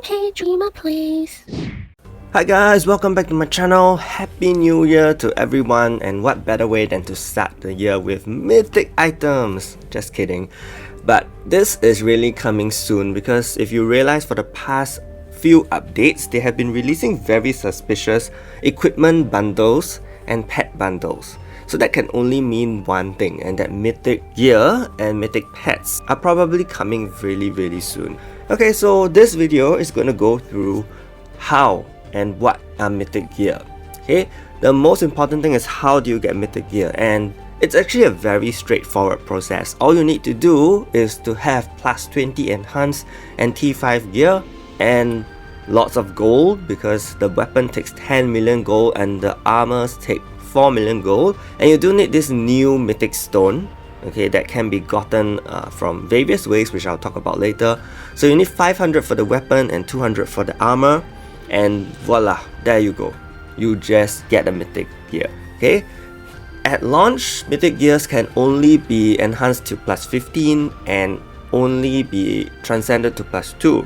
Okay, dreamer please. Hi guys, welcome back to my channel. Happy New Year to everyone, and what better way than to start the year with mythic items. Just kidding. But this is really coming soon because if you realize for the past few updates, they have been releasing very suspicious equipment bundles and pet bundles. So that can only mean one thing, and that mythic gear and mythic pets are probably coming really soon. Okay, so this video is going to go through how and what are mythic gear. Okay, the most important thing is how do you get mythic gear, and it's actually a very straightforward process. All you need to do is to have plus 20 enhanced and T5 gear and lots of gold, because the weapon takes 10 million gold and the armors take 4 million gold, and you do need this new mythic stone, okay, that can be gotten from various ways, which I'll talk about later. So you need 500 for the weapon and 200 for the armor, and voila, there you go, you just get a mythic gear. Okay, at launch, mythic gears can only be enhanced to plus 15 and only be transcended to plus 2.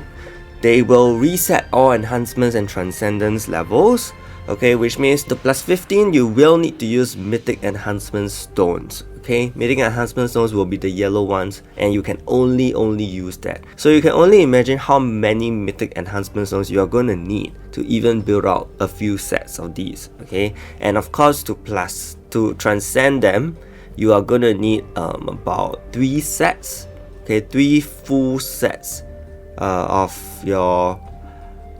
They will reset all enhancements and transcendence levels, okay, which means the plus 15 you will need to use mythic enhancement stones. Okay, mythic enhancement stones will be the yellow ones, and you can only use that. So you can only imagine how many mythic enhancement stones you are going to need to even build out a few sets of these. Okay, and of course to transcend them, you are going to need about 3 sets. Okay, 3 full sets of your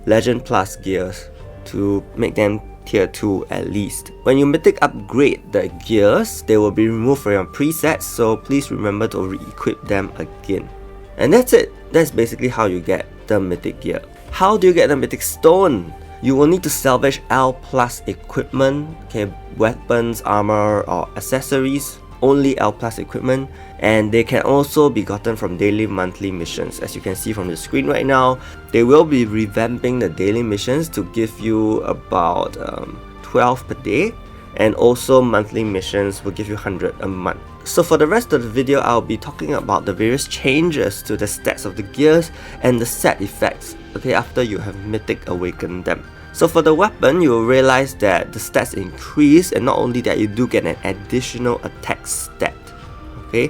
Legend Plus gears to make them tier 2 at least. When you mythic upgrade the gears, they will be removed from your presets, so please remember to re-equip them again. And that's it. That's basically how you get the mythic gear. How do you get the mythic stone? You will need to salvage L plus equipment, okay, weapons, armor, or accessories. Only L plus equipment, and they can also be gotten from daily monthly missions. As you can see from the screen right now, they will be revamping the daily missions to give you about 12 per day, and also monthly missions will give you 100 a month. So for the rest of the video, I'll be talking about the various changes to the stats of the gears and the set effects, okay, after you have mythic awakened them. So for the weapon, you will realize that the stats increase, and not only that, you do get an additional attack stat. Okay,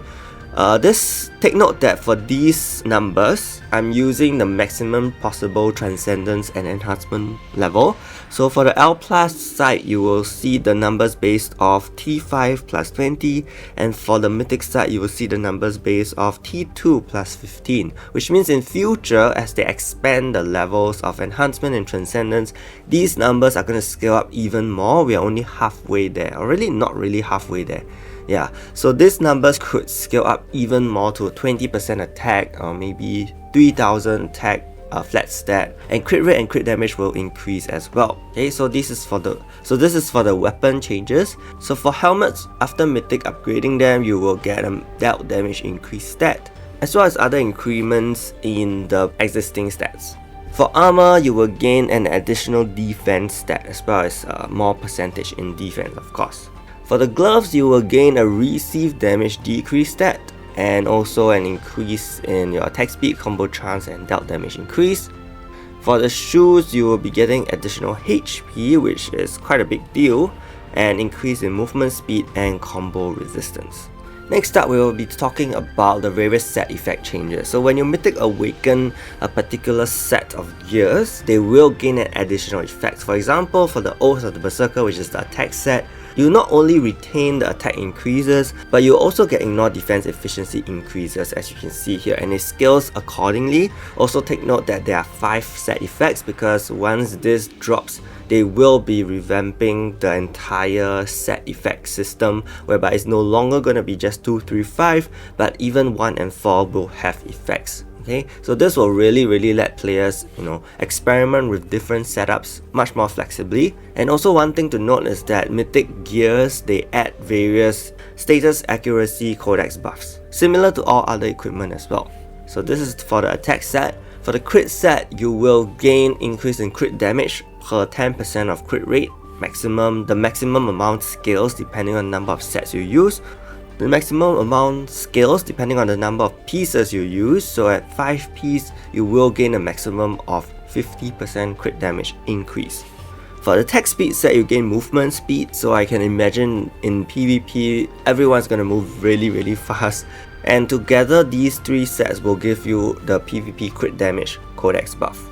take note that for these numbers, I'm using the maximum possible transcendence and enhancement level. So for the L plus side, you will see the numbers based off T5 plus 20, and for the mythic side, you will see the numbers based off T2 plus 15, which means in future, as they expand the levels of enhancement and transcendence, these numbers are going to scale up even more. We are only halfway there, or really not really halfway there. Yeah, so these numbers could scale up even more to 20% attack, or maybe 3000 attack, flat stat, and crit rate and crit damage will increase as well. Okay, so this is for the weapon changes. So for helmets, after mythic upgrading them, you will get a dealt damage increase stat, as well as other increments in the existing stats. For armor, you will gain an additional defense stat, as well as more percentage in defense, of course. For the gloves, you will gain a receive damage decrease stat, and also an increase in your attack speed, combo chance, and dealt damage increase. For the shoes, you will be getting additional HP, which is quite a big deal, and increase in movement speed and combo resistance. Next up, we will be talking about the various set effect changes. So when you mythic awaken a particular set of gears, they will gain an additional effect. For example, for the Oath of the Berserker, which is the attack set, you not only retain the attack increases, but you also get ignore defense efficiency increases, as you can see here, and it scales accordingly. Also take note that there are 5 set effects, because once this drops, they will be revamping the entire set effect system, whereby it's no longer going to be just 2, 3, 5, but even 1 and 4 will have effects. Okay, so this will really let players, experiment with different setups much more flexibly. And also one thing to note is that mythic gears, they add various status accuracy codex buffs, similar to all other equipment as well. So this is for the attack set. For the crit set, you will gain increase in crit damage per 10% of crit rate. The maximum amount scales depending on the number of sets you use. The maximum amount scales depending on the number of pieces you use, so at 5 pieces you will gain a maximum of 50% crit damage increase. For the attack speed set, you gain movement speed, so I can imagine in PvP everyone's gonna move really fast, and together these 3 sets will give you the PvP crit damage Codex buff.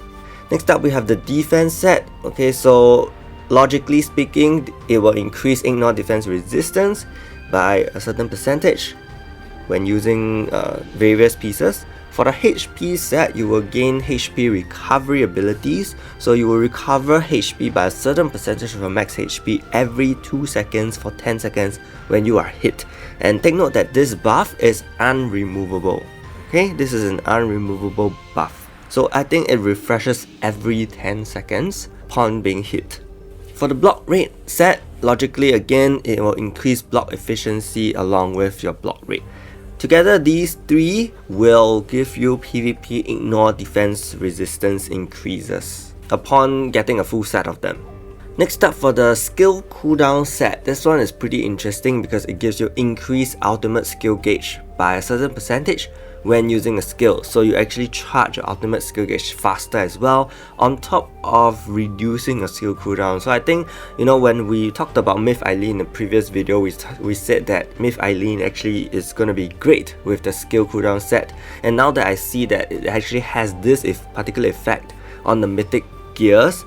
Next up we have the defense set. Okay, so logically speaking, it will increase ignore defense resistance by a certain percentage when using various pieces. For the HP set, you will gain HP recovery abilities, so you will recover HP by a certain percentage of your max HP every 2 seconds for 10 seconds when you are hit. And take note that this buff is unremovable. Okay, this is an unremovable buff, so I think it refreshes every 10 seconds upon being hit. For the block rate set, logically again, it will increase block efficiency along with your block rate. Together, these 3 will give you PvP ignore defense resistance increases upon getting a full set of them. Next up, for the skill cooldown set, this one is pretty interesting because it gives you increased ultimate skill gauge by a certain percentage when using a skill, so you actually charge your ultimate skill gauge faster as well, on top of reducing a skill cooldown. So I think, you know, when we talked about Myth Eileen in the previous video, we said that Myth Eileen actually is going to be great with the skill cooldown set, and now that I see that it actually has this particular effect on the Mythic Gears,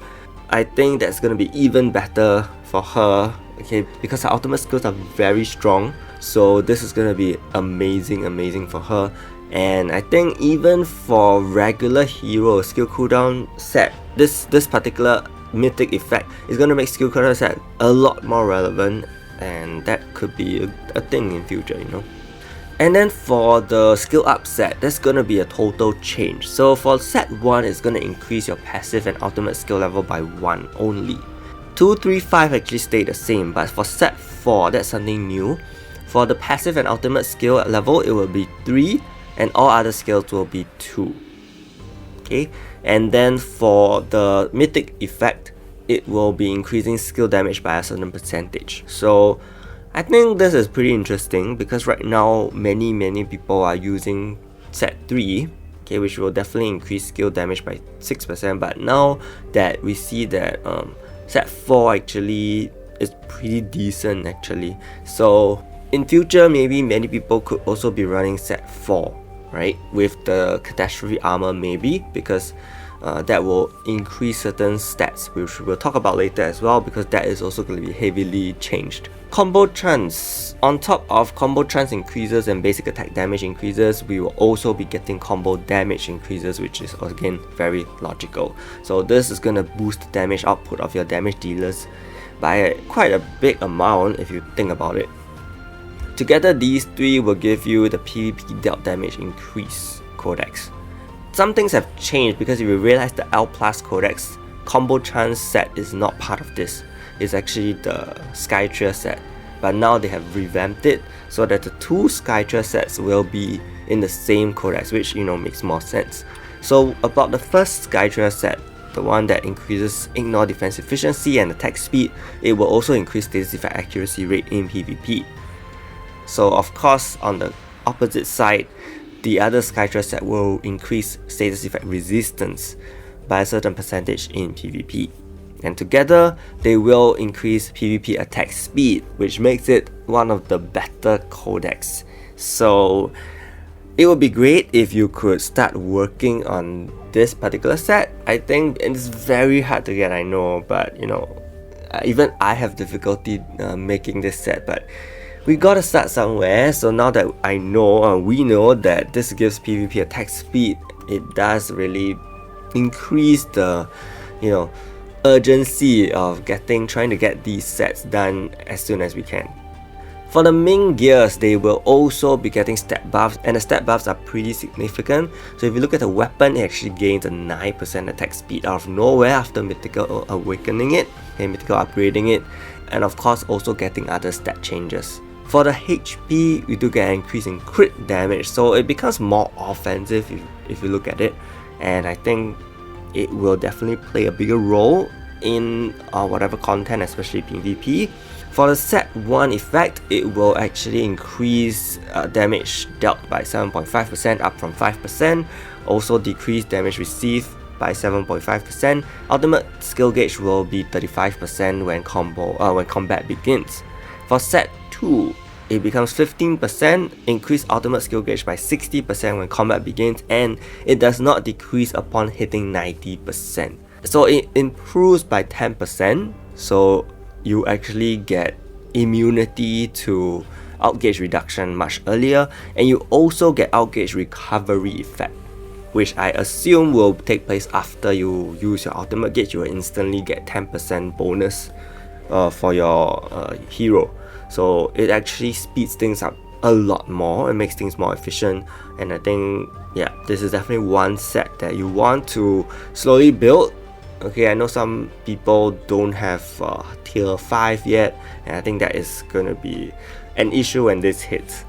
I think that's going to be even better for her, okay, because her ultimate skills are very strong, so this is going to be amazing for her. And I think even for regular hero skill cooldown set, this particular mythic effect is going to make skill cooldown set a lot more relevant, and that could be a thing in future, you know. And then for the skill up set, there's going to be a total change. So for set 1, it's going to increase your passive and ultimate skill level by 1 only. 2, 3, 5 actually stay the same, but for set 4, that's something new. For the passive and ultimate skill level, it will be 3, and all other skills will be 2. Okay, and then for the mythic effect, it will be increasing skill damage by a certain percentage. So I think this is pretty interesting because right now many people are using set 3, okay, which will definitely increase skill damage by 6%, but now that we see that set 4 actually is pretty decent actually. So in future, maybe many people could also be running set 4, right, with the Catastrophe armor maybe, because that will increase certain stats, which we'll talk about later as well, because that is also going to be heavily changed. Combo chance. On top of combo chance increases and basic attack damage increases, we will also be getting combo damage increases, which is again very logical. So this is going to boost the damage output of your damage dealers by quite a big amount if you think about it. Together, these 3 will give you the PvP dealt damage increase Codex. Some things have changed because if you realize the L Plus Codex combo chance set is not part of this. It's actually the Skytria set, but now they have revamped it so that the 2 Skytria sets will be in the same Codex, which, you know, makes more sense. So about the first Skytria set, the one that increases ignore defense efficiency and attack speed, it will also increase status effect accuracy rate in PvP. So of course, on the opposite side, the other Skytria set will increase status effect resistance by a certain percentage in PvP. And together, they will increase PvP attack speed, which makes it one of the better codex. So it would be great if you could start working on this particular set. I think it's very hard to get, I know, but you know, even I have difficulty making this set, but we gotta start somewhere. So now that I know, we know that this gives PvP attack speed, it does really increase the, you know, urgency of trying to get these sets done as soon as we can. For the Ming gears, they will also be getting stat buffs, and the stat buffs are pretty significant. So if you look at the weapon, it actually gains a 9% attack speed out of nowhere after Mythical awakening it, and Mythical upgrading it, and of course also getting other stat changes. For the HP, we do get an increase in crit damage, so it becomes more offensive if you look at it, and I think it will definitely play a bigger role in whatever content, especially PvP. For the set 1 effect, it will actually increase damage dealt by 7.5% up from 5%, also decrease damage received by 7.5%. Ultimate skill gauge will be 35% when combat begins. For set 2, it becomes 15%, increase ultimate skill gauge by 60% when combat begins, and it does not decrease upon hitting 90%. So it improves by 10%, so you actually get immunity to outgauge reduction much earlier, and you also get outgauge recovery effect, which I assume will take place after you use your ultimate gauge. You will instantly get 10% bonus for your hero. So it actually speeds things up a lot more and makes things more efficient. And I think, yeah, this is definitely one set that you want to slowly build. Okay, I know some people don't have tier 5 yet, and I think that is going to be an issue when this hits.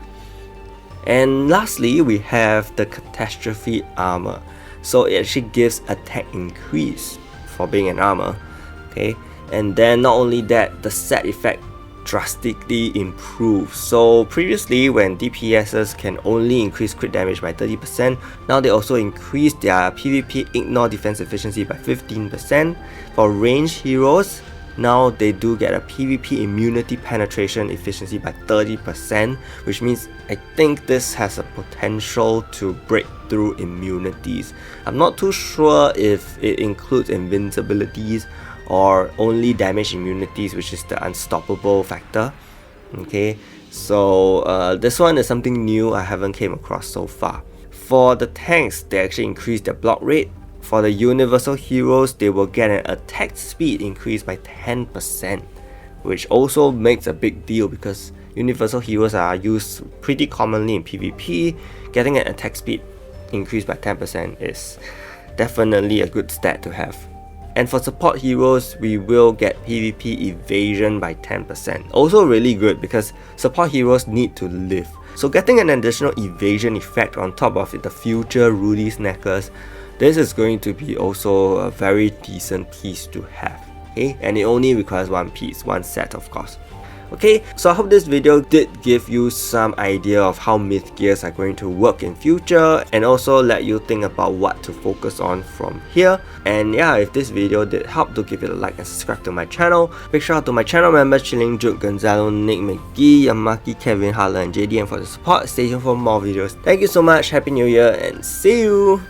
And lastly, we have the Catastrophe armor. So it actually gives attack increase for being an armor. Okay, and then not only that, the set effect drastically improves. So previously, when DPSs can only increase crit damage by 30%, now they also increase their PvP ignore defense efficiency by 15%. For ranged heroes, now they do get a PvP immunity penetration efficiency by 30%, which means I think this has a potential to break through immunities. I'm not too sure if it includes invincibilities or only damage immunities, which is the unstoppable factor. Okay, so this one is something new I haven't came across so far. For the tanks, they actually increase their block rate. For the universal heroes, they will get an attack speed increase by 10%, which also makes a big deal because universal heroes are used pretty commonly in PvP. Getting an attack speed increase by 10% is definitely a good stat to have. And for support heroes, we will get PvP evasion by 10%. Also really good because support heroes need to live. So getting an additional evasion effect on top of the future Rudy's necklace, this is going to be also a very decent piece to have. Okay, and it only requires one piece, one set of course. Okay, so I hope this video did give you some idea of how Myth Gears are going to work in future, and also let you think about what to focus on from here. And yeah, if this video did help, do give it a like and subscribe to my channel. Big shout out to my channel members Chilling Jude, Gonzalo, Nick, McGee, Yamaki, Kevin, Harlan, and JDM for the support. Stay tuned for more videos. Thank you so much, Happy New Year, and see you!